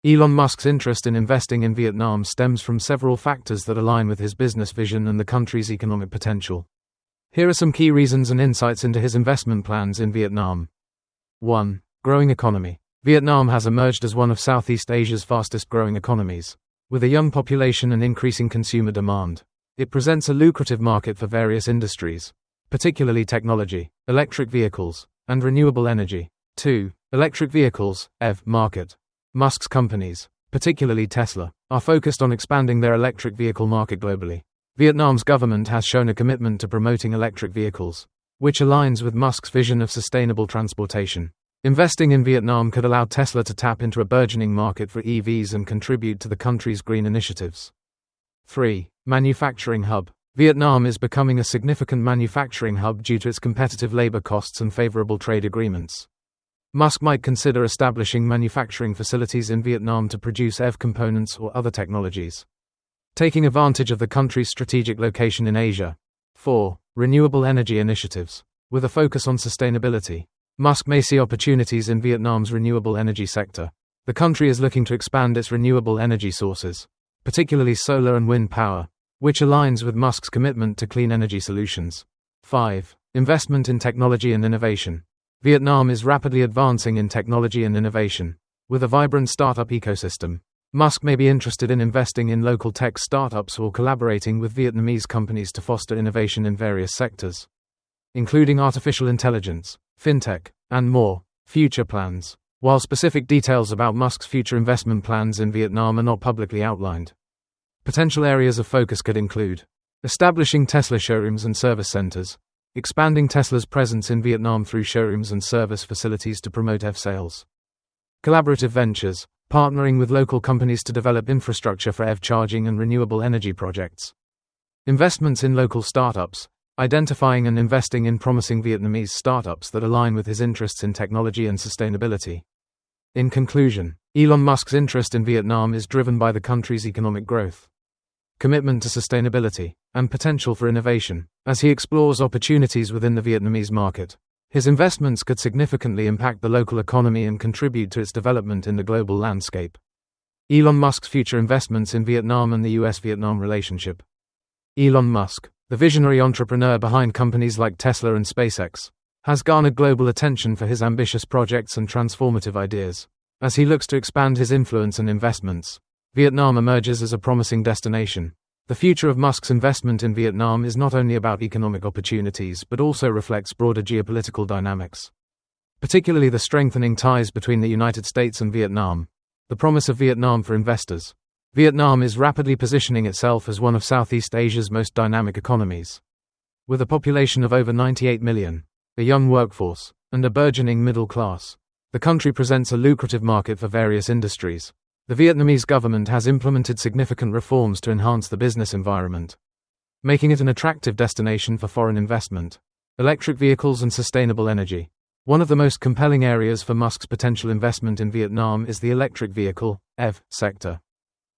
Elon Musk's interest in investing in Vietnam stems from several factors that align with his business vision and the country's economic potential. Here are some key reasons and insights into his investment plans in Vietnam. 1. Growing economy. Vietnam has emerged as one of Southeast Asia's fastest growing economies. With a young population and increasing consumer demand, it presents a lucrative market for various industries, particularly technology, electric vehicles, and renewable energy. 2. Electric vehicles, EV market. Musk's companies, particularly Tesla, are focused on expanding their electric vehicle market globally. Vietnam's government has shown a commitment to promoting electric vehicles, which aligns with Musk's vision of sustainable transportation. Investing in Vietnam could allow Tesla to tap into a burgeoning market for EVs and contribute to the country's green initiatives. 3. Manufacturing hub. Vietnam is becoming a significant manufacturing hub due to its competitive labor costs and favorable trade agreements. Musk might consider establishing manufacturing facilities in Vietnam to produce EV components or other technologies, taking advantage of the country's strategic location in Asia. 4. Renewable energy initiatives. With a focus on sustainability, Musk may see opportunities in Vietnam's renewable energy sector. The country is looking to expand its renewable energy sources, particularly solar and wind power, which aligns with Musk's commitment to clean energy solutions. 5. Investment in technology and innovation. Vietnam is rapidly advancing in technology and innovation. With a vibrant startup ecosystem, Musk may be interested in investing in local tech startups or collaborating with Vietnamese companies to foster innovation in various sectors, including artificial intelligence, fintech, and more. Future plans. While specific details about Musk's future investment plans in Vietnam are not publicly outlined, potential areas of focus could include establishing Tesla showrooms and service centers, expanding Tesla's presence in Vietnam through showrooms and service facilities to promote EV sales, collaborative ventures, partnering with local companies to develop infrastructure for EV charging and renewable energy projects, investments in local startups, identifying and investing in promising Vietnamese startups that align with his interests in technology and sustainability. In conclusion, Elon Musk's interest in Vietnam is driven by the country's economic growth, commitment to sustainability, and potential for innovation. As he explores opportunities within the Vietnamese market, his investments could significantly impact the local economy and contribute to its development in the global landscape. Elon Musk's future investments in Vietnam and the US-Vietnam relationship. Elon Musk, the visionary entrepreneur behind companies like Tesla and SpaceX, has garnered global attention for his ambitious projects and transformative ideas. As he looks to expand his influence and investments, Vietnam emerges as a promising destination. The future of Musk's investment in Vietnam is not only about economic opportunities but also reflects broader geopolitical dynamics, particularly the strengthening ties between the United States and Vietnam. The promise of Vietnam for investors. Vietnam is rapidly positioning itself as one of Southeast Asia's most dynamic economies. With a population of over 98 million, a young workforce, and a burgeoning middle class, the country presents a lucrative market for various industries. The Vietnamese government has implemented significant reforms to enhance the business environment, making it an attractive destination for foreign investment. Electric vehicles and sustainable energy. One of the most compelling areas for Musk's potential investment in Vietnam is the electric vehicle, EV, sector.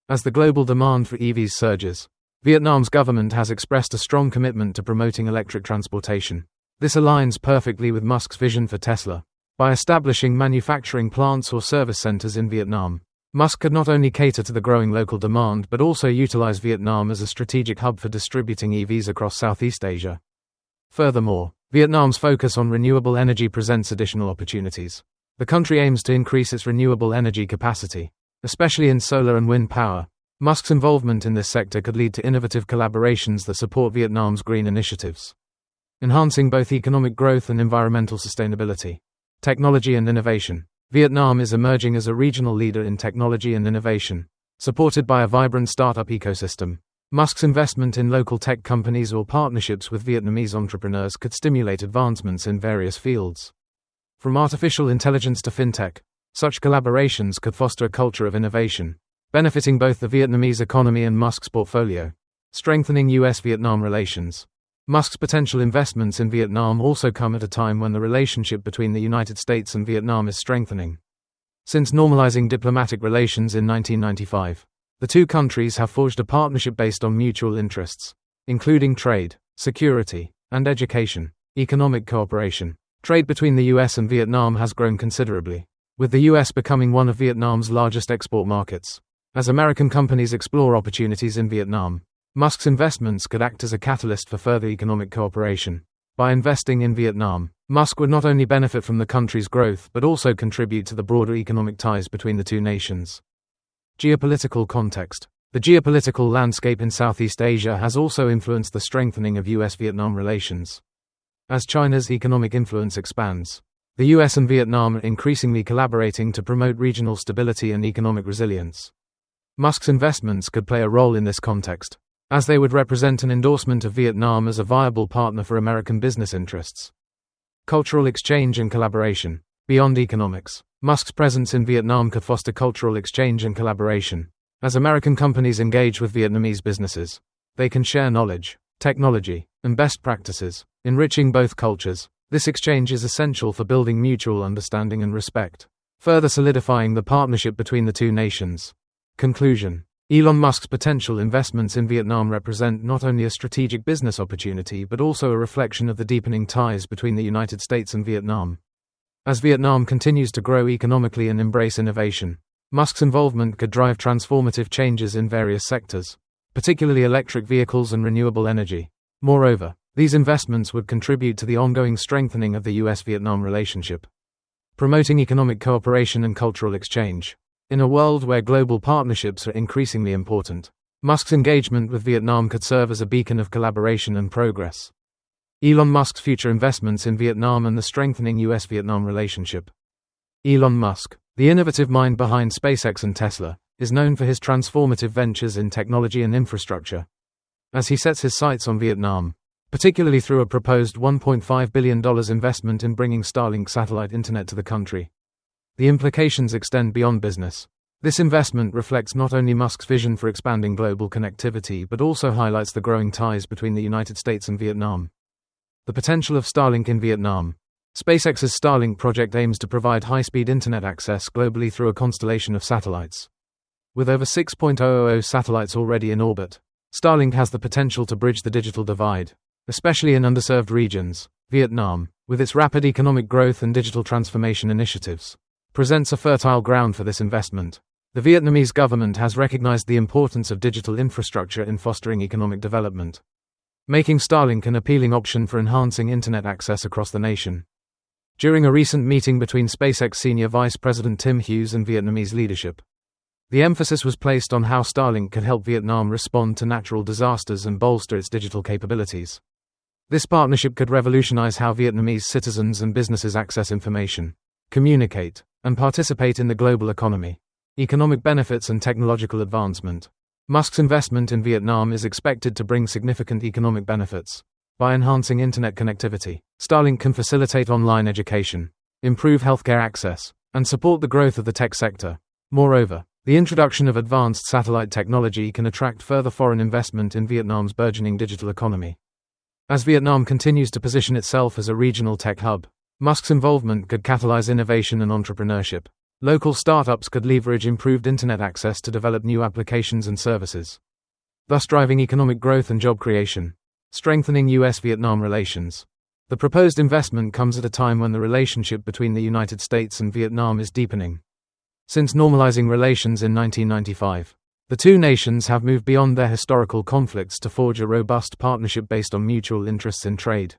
As the global demand for EVs surges, Vietnam's government has expressed a strong commitment to promoting electric transportation. This aligns perfectly with Musk's vision for Tesla. By establishing manufacturing plants or service centers in Vietnam, Musk could not only cater to the growing local demand but also utilize Vietnam as a strategic hub for distributing EVs across Southeast Asia. Furthermore, Vietnam's focus on renewable energy presents additional opportunities. The country aims to increase its renewable energy capacity, especially in solar and wind power. Musk's involvement in this sector could lead to innovative collaborations that support Vietnam's green initiatives, enhancing both economic growth and environmental sustainability. Technology and innovation. Vietnam is emerging as a regional leader in technology and innovation, supported by a vibrant startup ecosystem. Musk's investment in local tech companies or partnerships with Vietnamese entrepreneurs could stimulate advancements in various fields. From artificial intelligence to fintech, such collaborations could foster a culture of innovation, benefiting both the Vietnamese economy and Musk's portfolio. Strengthening US-Vietnam relations. Musk's potential investments in Vietnam also come at a time when the relationship between the United States and Vietnam is strengthening. Since normalizing diplomatic relations in 1995, the two countries have forged a partnership based on mutual interests, including trade, security, and education. Economic cooperation. Trade between the US and Vietnam has grown considerably, with the US becoming one of Vietnam's largest export markets. As American companies explore opportunities in Vietnam, Musk's investments could act as a catalyst for further economic cooperation. By investing in Vietnam, Musk would not only benefit from the country's growth but also contribute to the broader economic ties between the two nations. Geopolitical context. The geopolitical landscape in Southeast Asia has also influenced the strengthening of US-Vietnam relations. As China's economic influence expands, the US and Vietnam are increasingly collaborating to promote regional stability and economic resilience. Musk's investments could play a role in this context, as they would represent an endorsement of Vietnam as a viable partner for American business interests. Cultural exchange and collaboration. Beyond economics, Musk's presence in Vietnam could foster cultural exchange and collaboration. As American companies engage with Vietnamese businesses, they can share knowledge, technology, and best practices, enriching both cultures. This exchange is essential for building mutual understanding and respect, further solidifying the partnership between the two nations. Conclusion. Elon Musk's potential investments in Vietnam represent not only a strategic business opportunity but also a reflection of the deepening ties between the United States and Vietnam. As Vietnam continues to grow economically and embrace innovation, Musk's involvement could drive transformative changes in various sectors, particularly electric vehicles and renewable energy. Moreover, these investments would contribute to the ongoing strengthening of the US-Vietnam relationship, promoting economic cooperation and cultural exchange. In a world where global partnerships are increasingly important, Musk's engagement with Vietnam could serve as a beacon of collaboration and progress. Elon Musk's future investments in Vietnam and the strengthening US-Vietnam relationship. Elon Musk, the innovative mind behind SpaceX and Tesla, is known for his transformative ventures in technology and infrastructure. As he sets his sights on Vietnam, particularly through a proposed $1.5 billion investment in bringing Starlink satellite internet to the country, the implications extend beyond business. This investment reflects not only Musk's vision for expanding global connectivity but also highlights the growing ties between the United States and Vietnam. The potential of Starlink in Vietnam. SpaceX's Starlink project aims to provide high-speed internet access globally through a constellation of satellites. With over 6,000 satellites already in orbit, Starlink has the potential to bridge the digital divide, especially in underserved regions. Vietnam, with its rapid economic growth and digital transformation initiatives, presents a fertile ground for this investment. The Vietnamese government has recognized the importance of digital infrastructure in fostering economic development, making Starlink an appealing option for enhancing internet access across the nation. During a recent meeting between SpaceX Senior Vice President Tim Hughes and Vietnamese leadership, the emphasis was placed on how Starlink could help Vietnam respond to natural disasters and bolster its digital capabilities. This partnership could revolutionize how Vietnamese citizens and businesses access information, communicate, and participate in the global economy. Economic benefits and technological advancement. Musk's investment in Vietnam is expected to bring significant economic benefits. By enhancing internet connectivity, Starlink can facilitate online education, improve healthcare access, and support the growth of the tech sector. Moreover, the introduction of advanced satellite technology can attract further foreign investment in Vietnam's burgeoning digital economy. As Vietnam continues to position itself as a regional tech hub, Musk's involvement could catalyze innovation and entrepreneurship. Local startups could leverage improved internet access to develop new applications and services, thus driving economic growth and job creation, strengthening US-Vietnam relations. The proposed investment comes at a time when the relationship between the United States and Vietnam is deepening. Since normalizing relations in 1995, the two nations have moved beyond their historical conflicts to forge a robust partnership based on mutual interests in trade,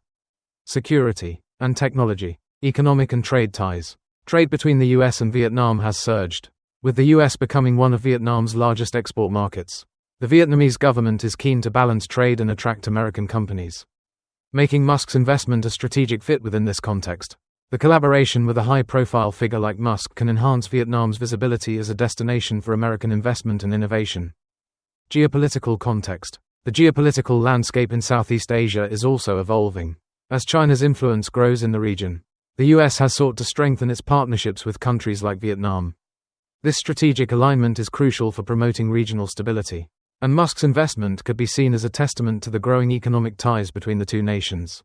security, and technology. Economic and trade ties. Trade between the US and Vietnam has surged, with the US becoming one of Vietnam's largest export markets. The Vietnamese government is keen to balance trade and attract American companies, making Musk's investment a strategic fit within this context. The collaboration with a high-profile figure like Musk can enhance Vietnam's visibility as a destination for American investment and innovation. Geopolitical context. The geopolitical landscape in Southeast Asia is also evolving. As China's influence grows in the region, the US has sought to strengthen its partnerships with countries like Vietnam. This strategic alignment is crucial for promoting regional stability, and Musk's investment could be seen as a testament to the growing economic ties between the two nations.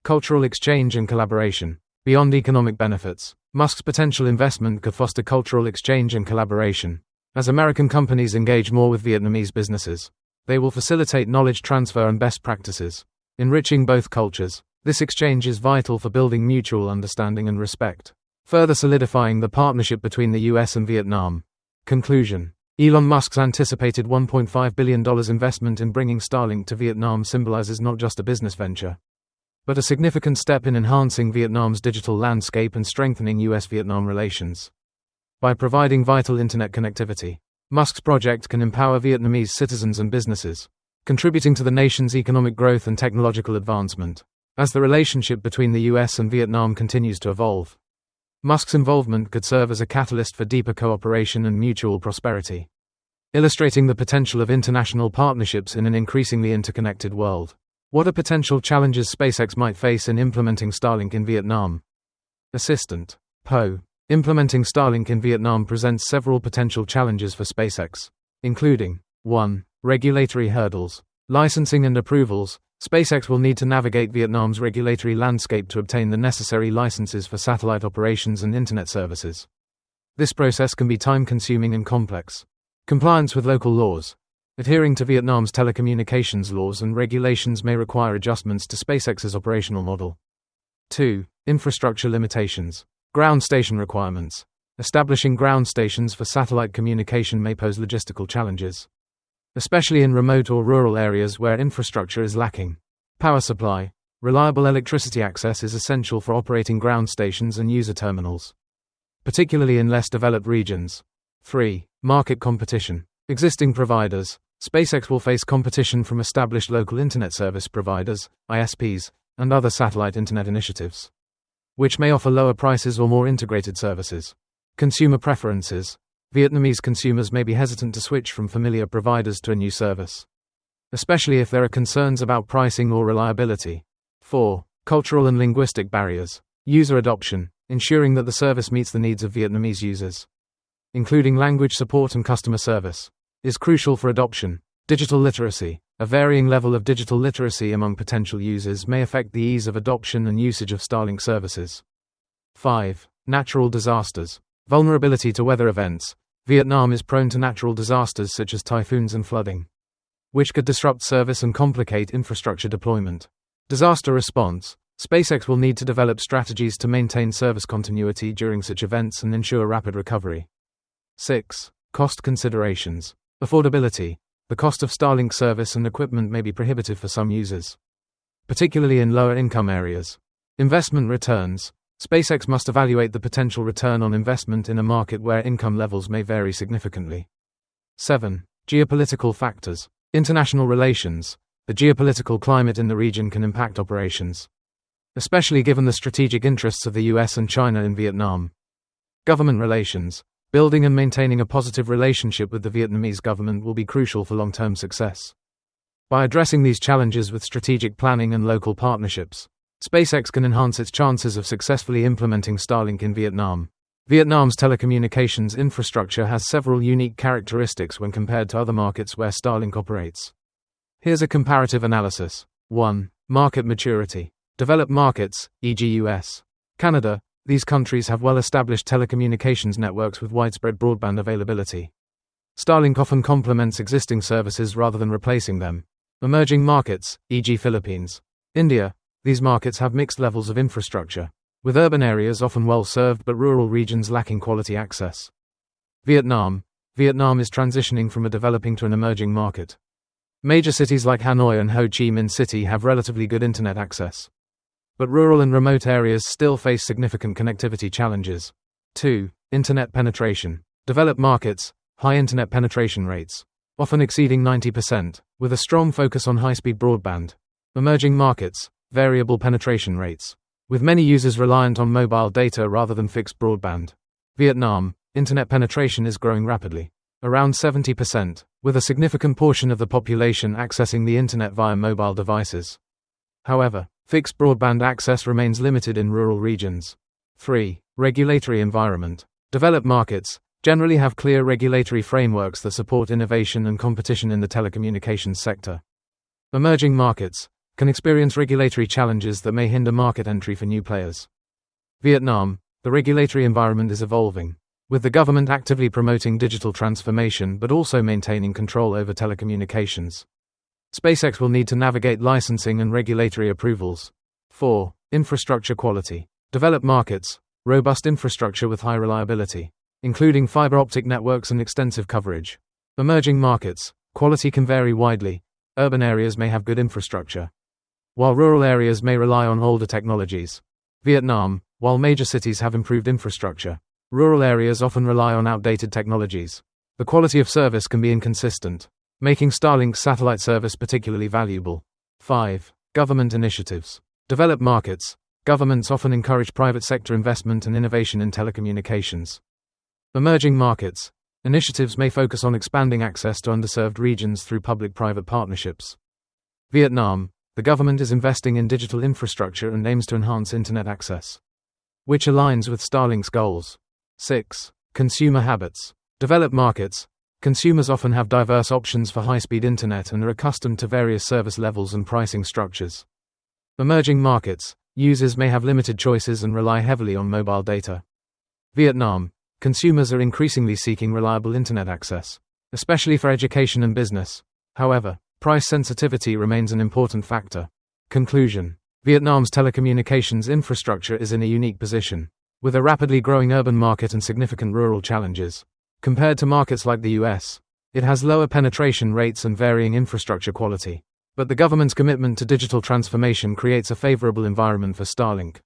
Cultural exchange and collaboration. Beyond economic benefits, Musk's potential investment could foster cultural exchange and collaboration. As American companies engage more with Vietnamese businesses, they will facilitate knowledge transfer and best practices, enriching both cultures. This exchange is vital for building mutual understanding and respect, further solidifying the partnership between the US and Vietnam. Conclusion. Elon Musk's anticipated $1.5 billion investment in bringing Starlink to Vietnam symbolizes not just a business venture, but a significant step in enhancing Vietnam's digital landscape and strengthening US-Vietnam relations. By providing vital internet connectivity, Musk's project can empower Vietnamese citizens and businesses, contributing to the nation's economic growth and technological advancement. As the relationship between the US and Vietnam continues to evolve, Musk's involvement could serve as a catalyst for deeper cooperation and mutual prosperity, illustrating the potential of international partnerships in an increasingly interconnected world. What are potential challenges SpaceX might face in implementing Starlink in Vietnam? Assistant. Poe. Implementing Starlink in Vietnam presents several potential challenges for SpaceX, including 1. Regulatory hurdles. Licensing and approvals. SpaceX will need to navigate Vietnam's regulatory landscape to obtain the necessary licenses for satellite operations and internet services. This process can be time-consuming and complex. Compliance with local laws. Adhering to Vietnam's telecommunications laws and regulations may require adjustments to SpaceX's operational model. 2. Infrastructure limitations. Ground station requirements. Establishing ground stations for satellite communication may pose logistical challenges, especially in remote or rural areas where infrastructure is lacking. Power supply. Reliable electricity access is essential for operating ground stations and user terminals, particularly in less developed regions. 3. Market competition. Existing providers. SpaceX will face competition from established local internet service providers, ISPs, and other satellite internet initiatives, which may offer lower prices or more integrated services. Consumer preferences. Vietnamese consumers may be hesitant to switch from familiar providers to a new service, especially if there are concerns about pricing or reliability. 4. Cultural and linguistic barriers. User adoption. Ensuring that the service meets the needs of Vietnamese users, including language support and customer service, is crucial for adoption. Digital literacy. A varying level of digital literacy among potential users may affect the ease of adoption and usage of Starlink services. 5. Natural disasters. Vulnerability to weather events. Vietnam is prone to natural disasters such as typhoons and flooding, which could disrupt service and complicate infrastructure deployment. Disaster response. SpaceX will need to develop strategies to maintain service continuity during such events and ensure rapid recovery. 6. Cost considerations. Affordability. The cost of Starlink service and equipment may be prohibitive for some users, particularly in lower income areas. Investment returns. SpaceX must evaluate the potential return on investment in a market where income levels may vary significantly. 7. Geopolitical factors. International relations. The geopolitical climate in the region can impact operations, especially given the strategic interests of the US and China in Vietnam. Government relations. Building and maintaining a positive relationship with the Vietnamese government will be crucial for long-term success. By addressing these challenges with strategic planning and local partnerships, SpaceX can enhance its chances of successfully implementing Starlink in Vietnam. Vietnam's telecommunications infrastructure has several unique characteristics when compared to other markets where Starlink operates. Here's a comparative analysis. 1. Market maturity. Developed markets, e.g. US, Canada. These countries have well-established telecommunications networks with widespread broadband availability. Starlink often complements existing services rather than replacing them. Emerging markets, e.g. Philippines, India. These markets have mixed levels of infrastructure, with urban areas often well-served but rural regions lacking quality access. Vietnam. Vietnam is transitioning from a developing to an emerging market. Major cities like Hanoi and Ho Chi Minh City have relatively good internet access, but rural and remote areas still face significant connectivity challenges. 2. Internet penetration. Developed markets, high internet penetration rates, often exceeding 90%, with a strong focus on high-speed broadband. Emerging markets, variable penetration rates, with many users reliant on mobile data rather than fixed broadband. Vietnam. Internet penetration is growing rapidly, around 70%, with a significant portion of the population accessing the internet via mobile devices. However, fixed broadband access remains limited in rural regions. 3. Regulatory environment. Developed markets generally have clear regulatory frameworks that support innovation and competition in the telecommunications sector. Emerging markets can experience regulatory challenges that may hinder market entry for new players. Vietnam. The regulatory environment is evolving, with the government actively promoting digital transformation but also maintaining control over telecommunications. SpaceX will need to navigate licensing and regulatory approvals. 4. Infrastructure quality. Developed markets robust infrastructure with high reliability, including fiber optic networks and extensive coverage. Emerging markets, quality can vary widely. Urban areas may have good infrastructure, while rural areas may rely on older technologies. Vietnam, while major cities have improved infrastructure, rural areas often rely on outdated technologies. The quality of service can be inconsistent, making Starlink's satellite service particularly valuable. 5. Government initiatives. Developed markets. Governments often encourage private sector investment and innovation in telecommunications. Emerging markets. Initiatives may focus on expanding access to underserved regions through public-private partnerships. Vietnam. The government is investing in digital infrastructure and aims to enhance internet access, which aligns with Starlink's goals. 6. Consumer habits. Developed markets. Consumers often have diverse options for high-speed internet and are accustomed to various service levels and pricing structures. Emerging markets. Users may have limited choices and rely heavily on mobile data. Vietnam. Consumers are increasingly seeking reliable internet access, especially for education and business. However, price sensitivity remains an important factor. Conclusion. Vietnam's telecommunications infrastructure is in a unique position, with a rapidly growing urban market and significant rural challenges. Compared to markets like the US, it has lower penetration rates and varying infrastructure quality. But the government's commitment to digital transformation creates a favorable environment for Starlink.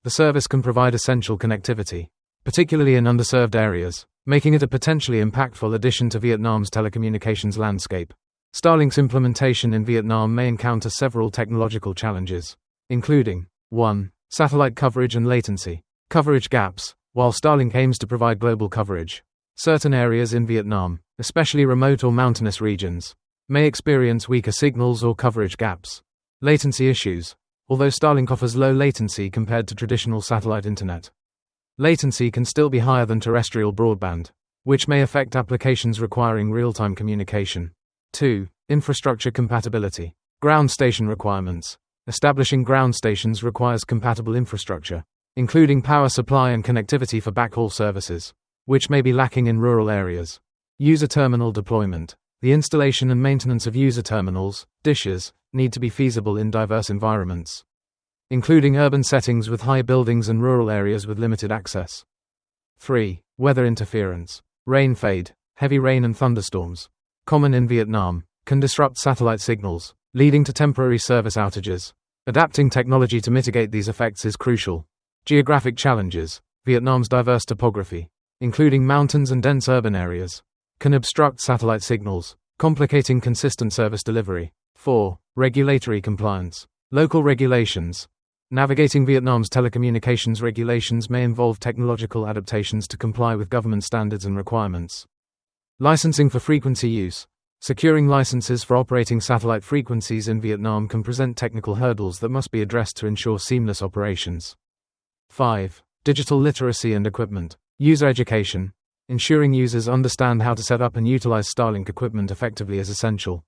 The service can provide essential connectivity, particularly in underserved areas, making it a potentially impactful addition to Vietnam's telecommunications landscape. Starlink's implementation in Vietnam may encounter several technological challenges, including 1. Satellite coverage and latency. Coverage gaps. While Starlink aims to provide global coverage, certain areas in Vietnam, especially remote or mountainous regions, may experience weaker signals or coverage gaps. Latency issues. Although Starlink offers low latency compared to traditional satellite internet, latency can still be higher than terrestrial broadband, which may affect applications requiring real-time communication. 2. Infrastructure compatibility. Ground station requirements. Establishing ground stations requires compatible infrastructure, including power supply and connectivity for backhaul services, which may be lacking in rural areas. User terminal deployment. The installation and maintenance of user terminals, dishes, need to be feasible in diverse environments, including urban settings with high buildings and rural areas with limited access. 3. Weather interference. Rain fade. Heavy rain and thunderstorms, common in Vietnam, can disrupt satellite signals, leading to temporary service outages. Adapting technology to mitigate these effects is crucial. Geographic challenges. Vietnam's diverse topography, including mountains and dense urban areas, can obstruct satellite signals, complicating consistent service delivery. 4. Regulatory compliance. Local regulations. Navigating Vietnam's telecommunications regulations may involve technological adaptations to comply with government standards and requirements. Licensing for frequency use. Securing licenses for operating satellite frequencies in Vietnam can present technical hurdles that must be addressed to ensure seamless operations. 5. Digital literacy and equipment. User education. Ensuring users understand how to set up and utilize Starlink equipment effectively is essential,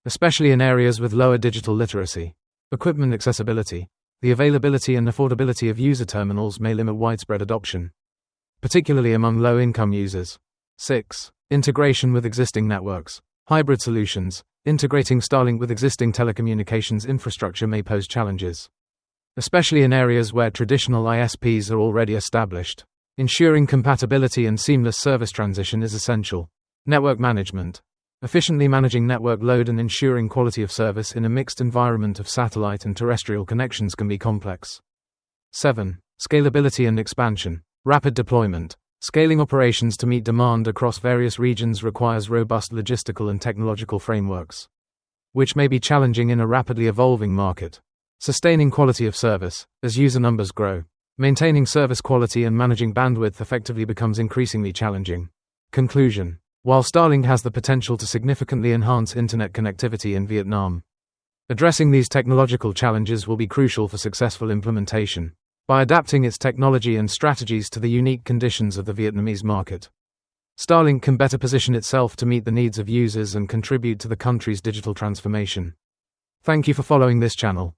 especially in areas with lower digital literacy. Equipment accessibility. The availability and affordability of user terminals may limit widespread adoption, particularly among low-income users. 6. Integration with existing networks. Hybrid solutions. Integrating Starlink with existing telecommunications infrastructure may pose challenges, especially in areas where traditional ISPs are already established. Ensuring compatibility and seamless service transition is essential. Network management. Efficiently managing network load and ensuring quality of service in a mixed environment of satellite and terrestrial connections can be complex. 7. Scalability and expansion. Rapid deployment. Scaling operations to meet demand across various regions requires robust logistical and technological frameworks, which may be challenging in a rapidly evolving market. Sustaining quality of service. As user numbers grow, maintaining service quality and managing bandwidth effectively becomes increasingly challenging. Conclusion. While Starlink has the potential to significantly enhance internet connectivity in Vietnam, addressing these technological challenges will be crucial for successful implementation. By adapting its technology and strategies to the unique conditions of the Vietnamese market, Starlink can better position itself to meet the needs of users and contribute to the country's digital transformation. Thank you for following this channel.